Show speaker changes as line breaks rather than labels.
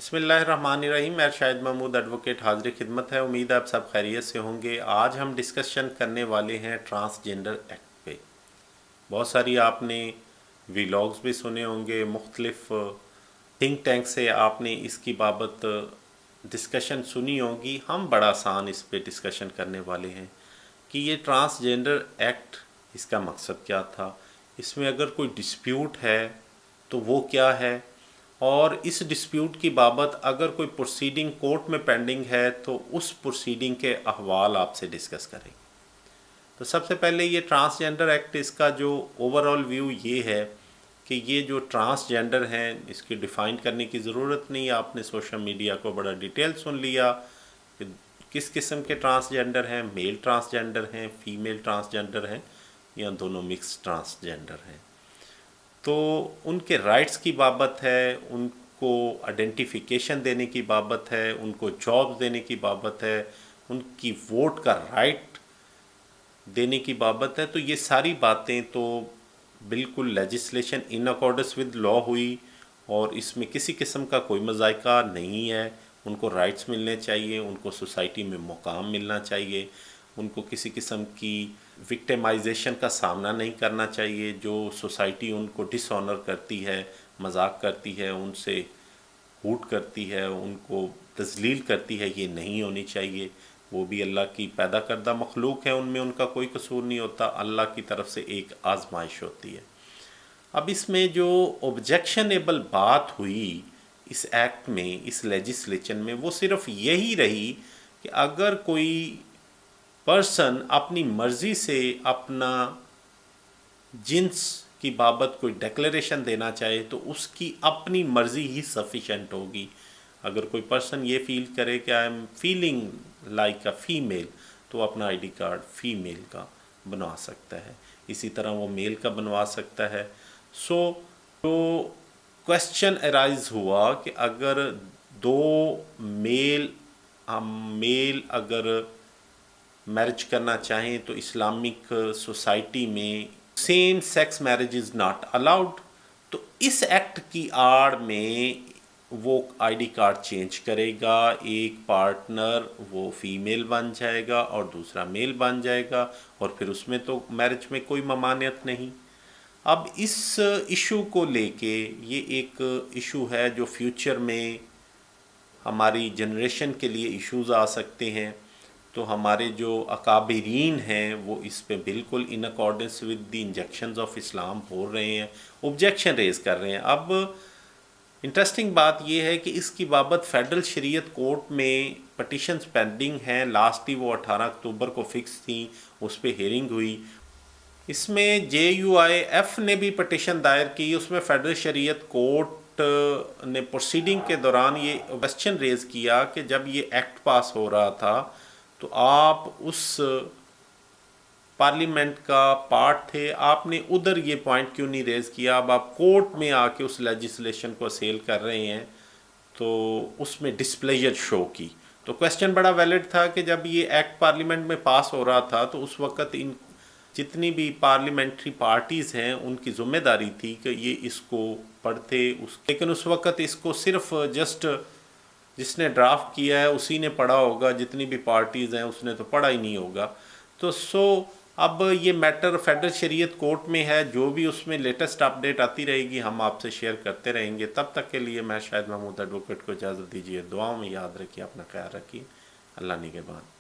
بسم اللہ الرحمن الرحیم۔ میں شاہد محمود ایڈوکیٹ حاضر خدمت ہے۔ امید ہے آپ سب خیریت سے ہوں گے۔ آج ہم ڈسکشن کرنے والے ہیں ٹرانسجنڈر ایکٹ پہ۔ بہت ساری آپ نے ویلاگز بھی سنے ہوں گے، مختلف تھنک ٹینک سے آپ نے اس کی بابت ڈسکشن سنی ہوگی۔ ہم بڑا آسان اس پہ ڈسکشن کرنے والے ہیں کہ یہ ٹرانسجنڈر ایکٹ، اس کا مقصد کیا تھا، اس میں اگر کوئی ڈسپیوٹ ہے تو وہ کیا ہے، اور اس ڈسپیوٹ کی بابت اگر کوئی پروسیڈنگ کورٹ میں پینڈنگ ہے تو اس پروسیڈنگ کے احوال آپ سے ڈسکس کریں گے۔ تو سب سے پہلے یہ ٹرانسجنڈر ایکٹ، اس کا جو اوورآل ویو یہ ہے کہ یہ جو ٹرانسجنڈر ہیں اس کی ڈیفائن کرنے کی ضرورت نہیں۔ آپ نے سوشل میڈیا کو بڑا ڈیٹیل سن لیا کہ کس قسم کے ٹرانسجنڈر ہیں، میل ٹرانسجنڈر ہیں، فیمیل ٹرانسجنڈر ہیں، یا دونوں مکس ٹرانسجنڈر ہیں۔ تو ان کے رائٹس کی بابت ہے، ان کو آئیڈینٹیفیکیشن دینے کی بابت ہے، ان کو جابز دینے کی بابت ہے، ان کی ووٹ کا رائٹ دینے کی بابت ہے۔ تو یہ ساری باتیں تو بالکل legislation in accordance with law ہوئی، اور اس میں کسی قسم کا کوئی مذائقہ نہیں ہے۔ ان کو رائٹس ملنے چاہیے، ان کو سوسائٹی میں مقام ملنا چاہیے، ان کو کسی قسم کی وکٹمائزیشن کا سامنا نہیں کرنا چاہیے۔ جو سوسائٹی ان کو ڈس آنر کرتی ہے، مذاق کرتی ہے، ان سے ہوٹ کرتی ہے، ان کو تذلیل کرتی ہے، یہ نہیں ہونی چاہیے۔ وہ بھی اللہ کی پیدا کردہ مخلوق ہے، ان میں ان کا کوئی قصور نہیں ہوتا، اللہ کی طرف سے ایک آزمائش ہوتی ہے۔ اب اس میں جو آبجیکشنیبل بات ہوئی اس ایکٹ میں، اس لیجسلیشن میں، وہ صرف یہی رہی کہ اگر کوئی پرسن اپنی مرضی سے اپنا جنس کی بابت کوئی ڈیکلیریشن دینا چاہے تو اس کی اپنی مرضی ہی سفیشینٹ ہوگی۔ اگر کوئی پرسن یہ فیل کرے کہ I am feeling like a female, تو اپنا آئی ڈی کارڈ فیمیل کا بنوا سکتا ہے، اسی طرح وہ میل کا بنوا سکتا ہے۔ تو کویسچن ارائز ہوا کہ اگر دو میل اگر میرج کرنا چاہیں تو اسلامک سوسائٹی میں same sex marriage is not allowed, تو اس ایکٹ کی آڑ میں وہ آئی ڈی کارڈ چینج کرے گا، ایک پارٹنر وہ فیمیل بن جائے گا اور دوسرا میل بن جائے گا، اور پھر اس میں تو میرج میں کوئی ممانعت نہیں۔ اب اس ایشو کو لے کے یہ ایک ایشو ہے جو فیوچر میں ہماری جنریشن کے لیے ایشوز آ سکتے ہیں۔ تو ہمارے جو اکابرین ہیں وہ اس پہ بالکل in accordance with the injunctions of Islam بول رہے ہیں، اوبجیکشن ریز کر رہے ہیں۔ اب انٹرسٹنگ بات یہ ہے کہ اس کی بابت فیڈرل شریعت کورٹ میں پٹیشنز پینڈنگ ہیں، لاسٹ وہ 18 اکتوبر کو فکس تھیں، اس پہ ہیئرنگ ہوئی۔ اس میں JUIF نے بھی پٹیشن دائر کی، اس میں فیڈرل شریعت کورٹ نے پروسیڈنگ کے دوران یہ کوسچن ریز کیا کہ جب یہ ایکٹ پاس ہو رہا تھا تو آپ اس پارلیمنٹ کا پارٹ تھے، آپ نے ادھر یہ پوائنٹ کیوں نہیں ریز کیا؟ اب آپ کورٹ میں آ کے اس لیجسلیشن کو سیل کر رہے ہیں، تو اس میں ڈسپلیجر شو کی۔ تو کویسچن بڑا ویلڈ تھا کہ جب یہ ایکٹ پارلیمنٹ میں پاس ہو رہا تھا تو اس وقت ان جتنی بھی پارلیمنٹری پارٹیز ہیں ان کی ذمہ داری تھی کہ یہ اس کو پڑھتے، لیکن اس وقت اس کو صرف جسٹ جس نے ڈرافٹ کیا ہے اسی نے پڑھا ہوگا، جتنی بھی پارٹیز ہیں اس نے تو پڑھا ہی نہیں ہوگا۔ تو اب یہ میٹر فیڈرل شریعت کورٹ میں ہے، جو بھی اس میں لیٹسٹ اپڈیٹ آتی رہے گی ہم آپ سے شیئر کرتے رہیں گے۔ تب تک کے لیے میں شاہد محمود ایڈوکیٹ کو اجازت دیجیے، دعاؤں میں یاد رکھیے، اپنا خیال رکھیے، اللہ نگہبان۔